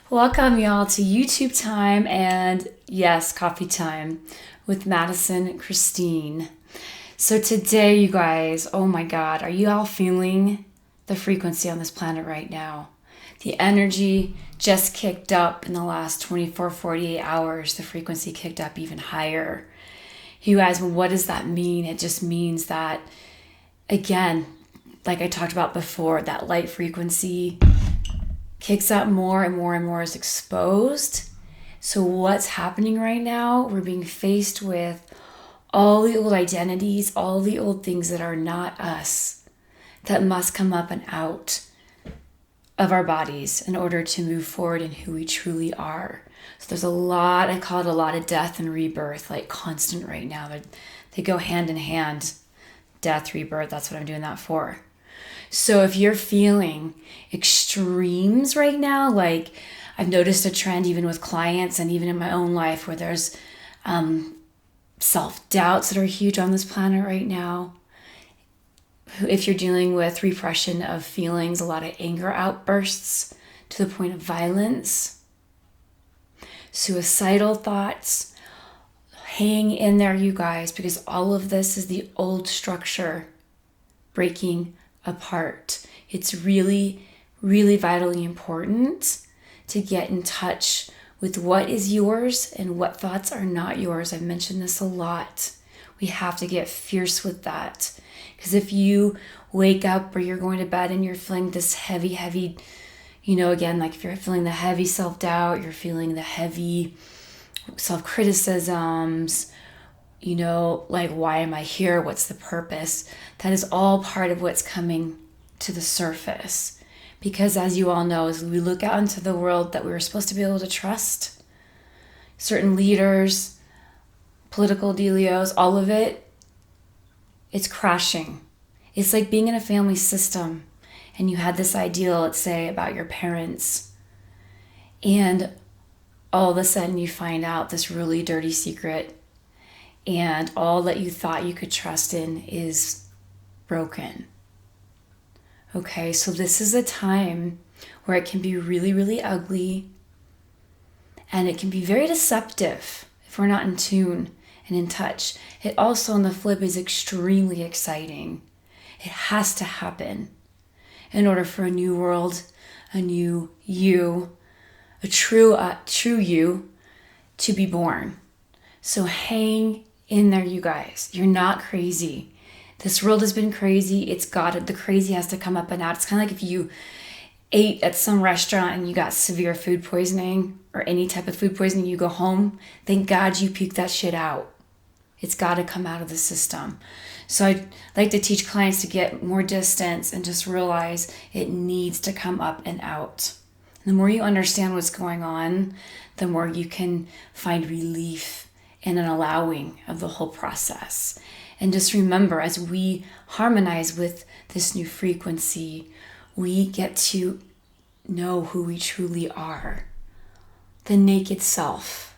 Welcome, y'all, to YouTube time and yes, coffee time with Madison and Christine. So, today, you guys, oh my God, are you all feeling the frequency on this planet right now? The energy just kicked up in the last 24, 48 hours. The frequency kicked up even higher. You guys, what does that mean? It just means that, again, like I talked about before, that light frequency kicks up more and more and more is exposed. So what's happening right now? We're being faced with all the old identities, all the old things that are not us, that must come up and out of our bodies in order to move forward in who we truly are. So there's a lot, I call it a lot of death and rebirth, like constant right now. They go hand in hand. Death, rebirth, that's what I'm doing that for. So if you're feeling extremes right now, like I've noticed a trend even with clients and even in my own life where there's self-doubts that are huge on this planet right now. If you're dealing with repression of feelings, a lot of anger outbursts to the point of violence, suicidal thoughts, hang in there, you guys, because all of this is the old structure breaking apart. It's really, really vitally important to get in touch with what is yours and what thoughts are not yours. I've mentioned this a lot. We have to get fierce with that. Because if you wake up or you're going to bed and you're feeling this heavy, again, like if you're feeling the heavy self-doubt, you're feeling the heavy self-criticisms, like, why am I here? What's the purpose? That is all part of what's coming to the surface. Because as you all know, as we look out into the world that we were supposed to be able to trust, certain leaders, political dealios, all of it, it's crashing. It's like being in a family system and you had this ideal, let's say, about your parents, and all of a sudden you find out this really dirty secret, and all that you thought you could trust in is broken. Okay, so this is a time where it can be really, really ugly, and it can be very deceptive if we're not in tune and in touch. It also, on the flip, is extremely exciting. It has to happen in order for a new world, a new you, a true you to be born. So hang in there, you guys. You're not crazy. This world has been crazy. The crazy has to come up and out. It's kind of like if you ate at some restaurant and you got severe food poisoning or any type of food poisoning, you go home. Thank God you puked that shit out. It's got to come out of the system. So I like to teach clients to get more distance and just realize it needs to come up and out. And the more you understand what's going on, the more you can find relief and an allowing of the whole process. And just remember, as we harmonize with this new frequency, we get to know who we truly are. The naked self,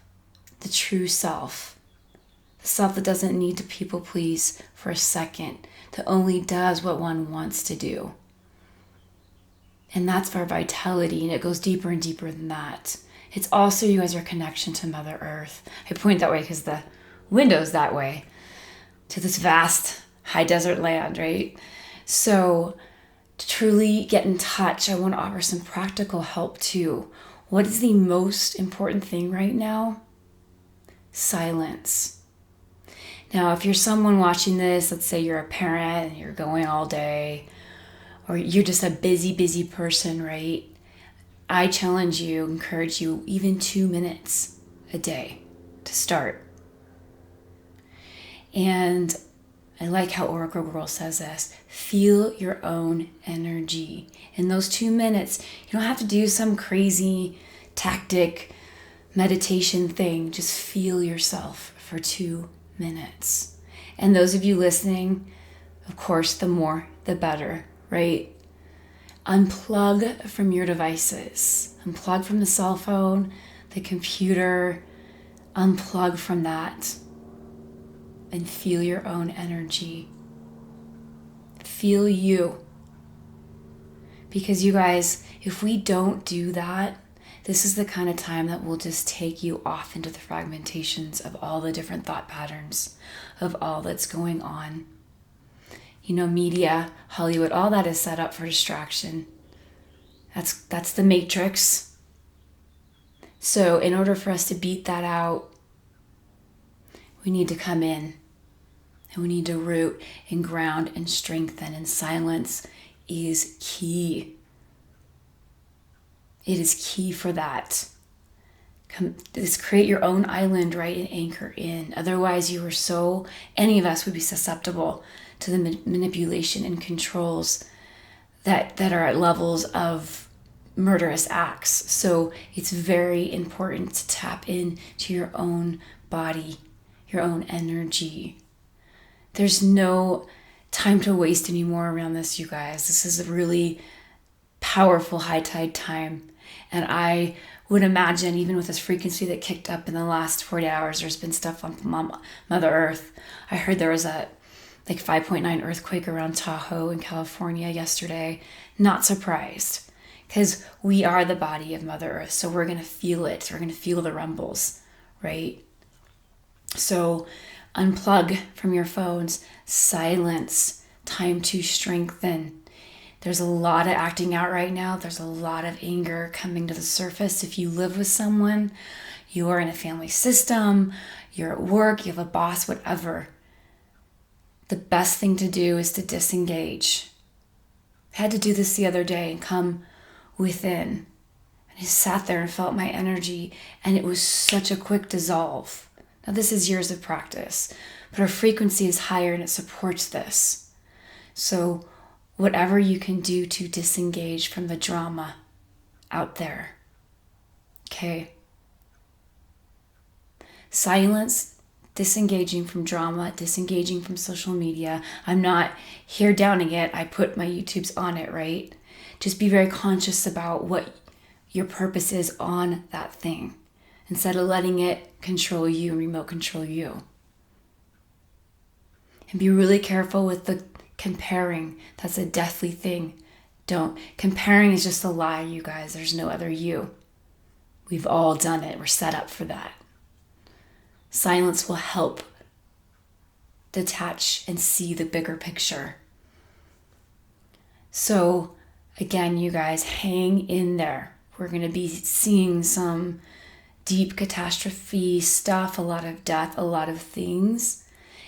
the true self, the self that doesn't need to people please for a second, that only does what one wants to do. And that's our vitality, and it goes deeper and deeper than that. It's also you as your connection to Mother Earth. I point that way because the window's that way to this vast high desert land, right? So to truly get in touch, I want to offer some practical help too. What is the most important thing right now? Silence. Now, if you're someone watching this, let's say you're a parent and you're going all day, or you're just a busy, busy person, right? I challenge you, encourage you, even 2 minutes a day to start. And I like how Oracle Girl says this: feel your own energy. In those 2 minutes, you don't have to do some crazy tactic meditation thing. Just feel yourself for 2 minutes. And those of you listening, of course, the more, the better, right? Unplug from your devices. Unplug from the cell phone, the computer. Unplug from that. And feel your own energy. Feel you. Because you guys, if we don't do that, this is the kind of time that will just take you off into the fragmentations of all the different thought patterns, of all that's going on. Media, Hollywood, all that is set up for distraction. That's the matrix. So in order for us to beat that out, we need to come in and we need to root and ground and strengthen, and silence is key. It is key for that. Just create your own island, right, and anchor in. Otherwise, any of us would be susceptible to the manipulation and controls that are at levels of murderous acts. So it's very important to tap into your own body, your own energy. There's no time to waste anymore around this, you guys. This is a really powerful high tide time. And I would imagine, even with this frequency that kicked up in the last 40 hours, there's been stuff on Mother Earth. I heard there was a 5.9 earthquake around Tahoe in California yesterday. Not surprised, because we are the body of Mother Earth. So we're going to feel it. We're going to feel the rumbles, right? So unplug from your phones, silence, time to strengthen. There's a lot of acting out right now. There's a lot of anger coming to the surface. If you live with someone, you are in a family system, you're at work, you have a boss, whatever. The best thing to do is to disengage. I had to do this the other day and come within. And I sat there and felt my energy, and it was such a quick dissolve. Now, this is years of practice, but our frequency is higher and it supports this. So whatever you can do to disengage from the drama out there. Okay? Silence, disengaging from drama, disengaging from social media. I'm not here downing it. I put my YouTubes on it, right? Just be very conscious about what your purpose is on that thing, instead of letting it control you and remote control you. And be really careful with the comparing. That's a deathly thing. Comparing is just a lie, you guys. There's no other you. We've all done it. We're set up for that. Silence will help detach and see the bigger picture. So again, you guys, hang in there. We're going to be seeing some deep catastrophe stuff, a lot of death, a lot of things.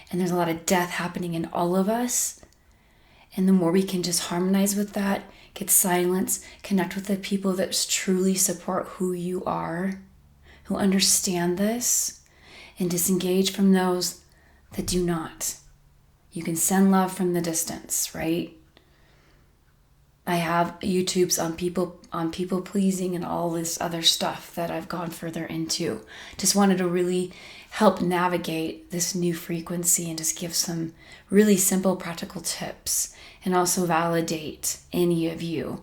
And there's a lot of death happening in all of us. And the more we can just harmonize with that, get silence, connect with the people that truly support who you are, who understand this, and disengage from those that do not. You can send love from the distance, right? I have YouTubes on people pleasing and all this other stuff that I've gone further into. Just wanted to really help navigate this new frequency and just give some really simple practical tips, and also validate any of you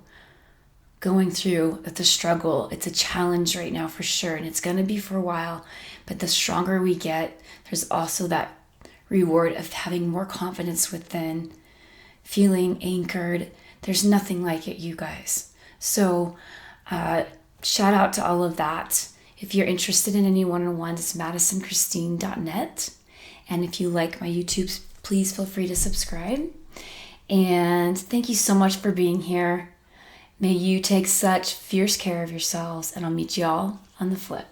going through the struggle. It's a challenge right now for sure, and it's going to be for a while, but the stronger we get, there's also that reward of having more confidence within, feeling anchored. There's nothing like it, you guys. So shout out to all of that. If you're interested in any one-on-ones, it's MadisonChristine.net. And if you like my YouTubes, please feel free to subscribe. And thank you so much for being here. May you take such fierce care of yourselves, and I'll meet you all on the flip.